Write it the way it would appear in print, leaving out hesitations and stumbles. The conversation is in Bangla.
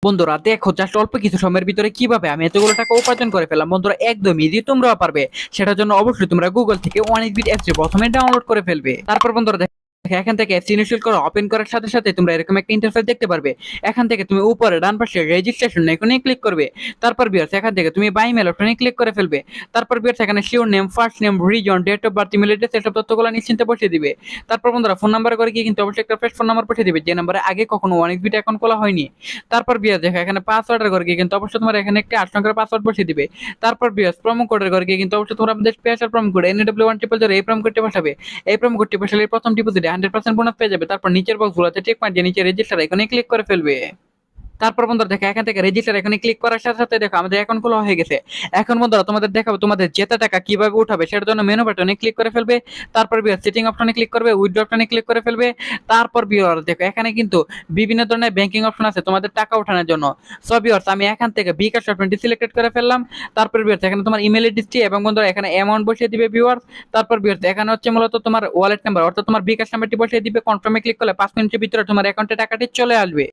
বন্ধুরা দেখো জাস্ট অল্প কিছু সময়ের ভিতরে কিভাবে আমি এতগুলো টাকা উপার্জন করে ফেললাম। বন্ধুরা একদমই ইজি, তোমরাও পারবে। সেটার জন্য অবশ্যই তোমরা গুগল থেকে অনেকবিট অ্যাপস প্রথমে ডাউনলোড করে ফেলবে। তারপর বন্ধুরা দেখো এখান থেকে অ্যাপস ইনস্টল করে ওপেন করার সাথে সাথে তোমরা এরকম একটা ইন্টারফেস দেখতে পারবে। এখান থেকে তুমি উপরে ডান পাশে রেজিস্ট্রেশন এখানে ক্লিক করবে। তারপর বিয়ার্স এখান থেকে তুমি বাই মেল অপশনে ক্লিক করে ফেলবে। তারপর বিয়ার্স এখানে surname, first name, reason, date of birth, email address এসব তথ্যগুলো নিশ্চিন্তে বসিয়ে দিবে। তারপর বন্ধুরা ফোন নাম্বার করে গিয়ে কিন্তু অবশ্যই একটা ফ্রেশ ফোন নাম্বার পাঠিয়ে দিবে যে নাম্বারে আগে কখনো অনেকবিট অ্যাকাউন্ট খোলা হয়নি। তারপর বিয়াস দেখো এখানে পাসওয়ার্ডের ঘরে গিয়ে কিন্তু অবশ্যই তোমার এখানে একটা 8 সংখ্যার পাসওয়ার্ড বসিয়ে দিবে। তারপর বিয়াস প্রোমো কোডের ঘরে গিয়ে কিন্তু অবশ্যই তোমরা আমাদের স্পেশাল প্রোমো কোড NW100 এই প্রোমো কোডটি বসাবে। এই প্রোমো কোডটি বসালে প্রথম ডিপোজিটে 100% বোনাস পেয়ে যাবে। তারপর নিচের বক্সগুলোতে চেক মার্ক দিয়ে নিচে রেজিস্টার এখানে ক্লিক করে ফেলবে। তারপর বন্ধুরা দেখো এখান থেকে রেজিস্টার এখানে ক্লিক করার সাথে সাথে দেখো আমাদের অ্যাকাউন্ট খোলা হয়ে গেছে। এখন বন্ধুরা তোমাদের দেখাবো তোমাদের জেতা টাকা কিভাবে উঠাবে। সেটার জন্য মেনু বাটনে ক্লিক করে ফেলবে। তারপর বিয়ার সেটিং অপশনে ক্লিক করবে, উইথড্র অপশনে ক্লিক করে ফেলবে। তারপর বিয়ার দেখো এখানে কিন্তু বিভিন্ন ধরনের ব্যাংকিং অপশন আছে তোমাদের টাকা ওঠানোর জন্য। সো বিয়ার্স আমি এখান থেকে বিকাশ অপশনটি সিলেক্টেড করে ফেললাম। তারপর বিয়ার্স এখানে তোমার ইমেল অ্যাড্রেসটি এবং বন্ধুরা এখানে অ্যামাউন্ট বসিয়ে দিবে ভিউয়ার্স। তারপর বিয়ার্স এখানে হচ্ছে মূলত তোমার ওয়ালেট নাম্বার অর্থাৎ তোমার বিকাশ নাম্বারটি বসিয়ে দিবে। কনফার্মে ক্লিক করলে 5 মিনিটের ভিতরে তোমার অ্যাকাউন্টে টাকাটি চলে আসবে।